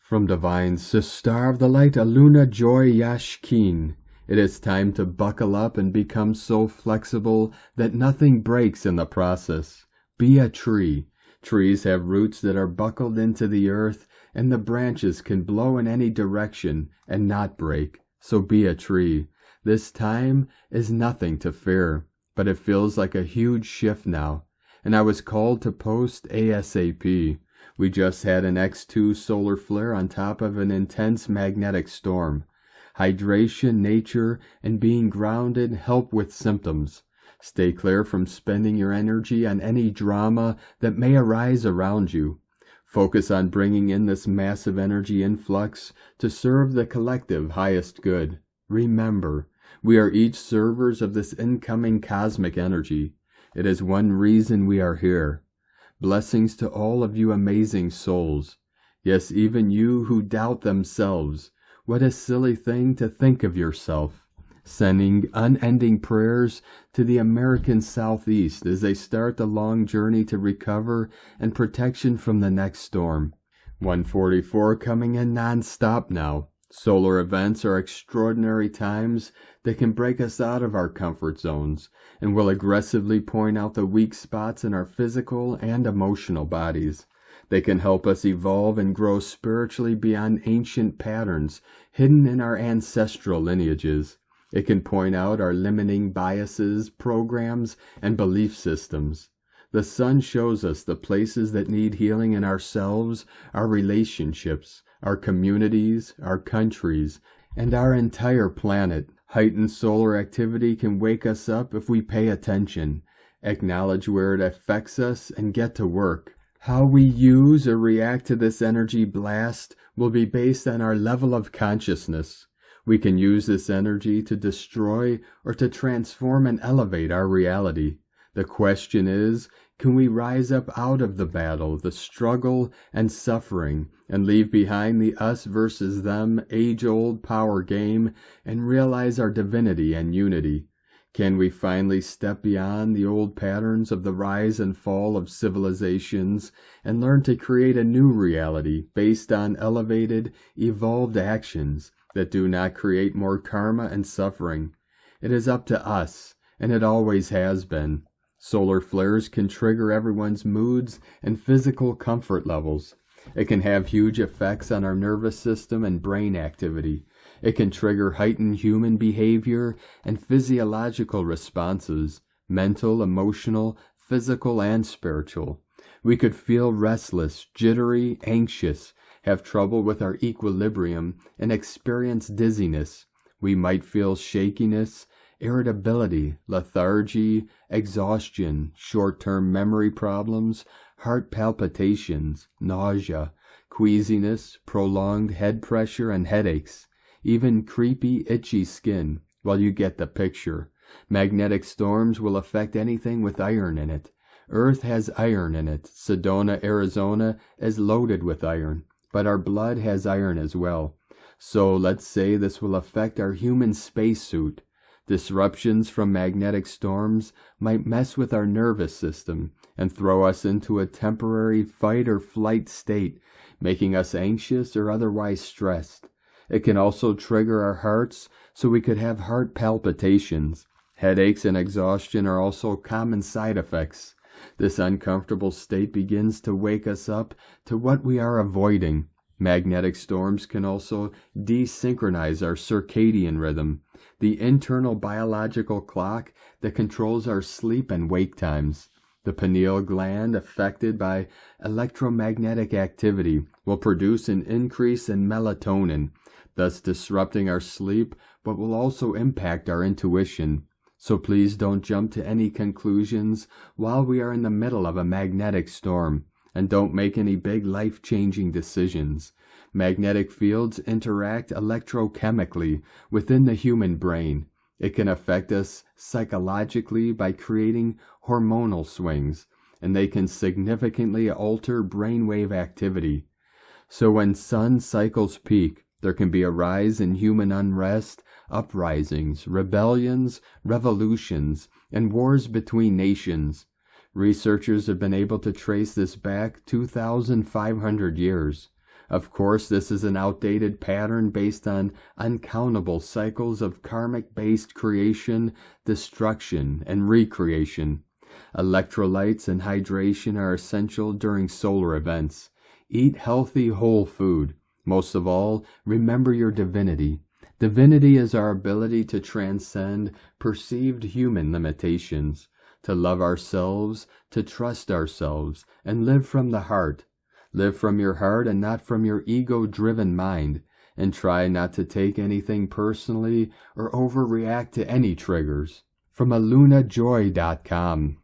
From divine Sister of the Light, Aluna Joy Yashkin. It is time to buckle up and become so flexible that nothing breaks in the process. Be a tree. Trees have roots that are buckled into the earth, and the branches can blow in any direction and not break. So be a tree. This time is nothing to fear, but it feels like a huge shift now, and I was called to post ASAP. We just had an X2 solar flare on top of an intense magnetic storm. Hydration, nature, and being grounded help with symptoms. Stay clear from spending your energy on any drama that may arise around you. Focus on bringing in this massive energy influx to serve the collective highest good. Remember, we are each servers of this incoming cosmic energy. It is one reason we are here. Blessings to all of you amazing souls. Yes, even you who doubt themselves. What a silly thing to think of yourself. Sending unending prayers to the American Southeast as they start the long journey to recover and protection from the next storm. 144 coming in non-stop now. Solar events are extraordinary times that can break us out of our comfort zones and will aggressively point out the weak spots in our physical and emotional bodies. They can help us evolve and grow spiritually beyond ancient patterns hidden in our ancestral lineages. It can point out our limiting biases, programs, and belief systems. The sun shows us the places that need healing in ourselves, our relationships, our communities, our countries, and our entire planet. Heightened solar activity can wake us up if we pay attention, acknowledge where it affects us, and get to work. How we use or react to this energy blast will be based on our level of consciousness. We can use this energy to destroy or to transform and elevate our reality. The question is, can we rise up out of the battle, the struggle, and suffering, and leave behind the us versus them age-old power game and realize our divinity and unity? Can we finally step beyond the old patterns of the rise and fall of civilizations and learn to create a new reality based on elevated, evolved actions that do not create more karma and suffering? It is up to us, and it always has been. Solar flares can trigger everyone's moods and physical comfort levels. It can have huge effects on our nervous system and brain activity. It can trigger heightened human behavior and physiological responses, mental, emotional, physical, and spiritual. We could feel restless, jittery, anxious, have trouble with our equilibrium, and experience dizziness. We might feel shakiness, irritability, lethargy, exhaustion, short-term memory problems, heart palpitations, nausea, queasiness, prolonged head pressure, and headaches, even creepy, itchy skin. Well, you get the picture. Magnetic storms will affect anything with iron in it. Earth has iron in it. Sedona, Arizona is loaded with iron, but our blood has iron as well. So let's say this will affect our human spacesuit. Disruptions from magnetic storms might mess with our nervous system and throw us into a temporary fight or flight state, making us anxious or otherwise stressed. It can also trigger our hearts, so we could have heart palpitations. Headaches and exhaustion are also common side effects. This uncomfortable state begins to wake us up to what we are avoiding. Magnetic storms can also desynchronize our circadian rhythm, the internal biological clock that controls our sleep and wake times. The pineal gland, affected by electromagnetic activity, will produce an increase in melatonin, thus disrupting our sleep, but will also impact our intuition. So please don't jump to any conclusions while we are in the middle of a magnetic storm, and don't make any big life-changing decisions. Magnetic fields interact electrochemically within the human brain. It can affect us psychologically by creating hormonal swings, and they can significantly alter brainwave activity. So when sun cycles peak, there can be a rise in human unrest, uprisings, rebellions, revolutions, and wars between nations. Researchers have been able to trace this back 2,500 years. Of course, this is an outdated pattern based on uncountable cycles of karmic-based creation, destruction, and recreation. Electrolytes and hydration are essential during solar events. Eat healthy whole food. Most of all, remember your divinity. Divinity is our ability to transcend perceived human limitations, to love ourselves, to trust ourselves, and live from the heart. Live from your heart and not from your ego-driven mind, and try not to take anything personally or overreact to any triggers. From alunajoy.com.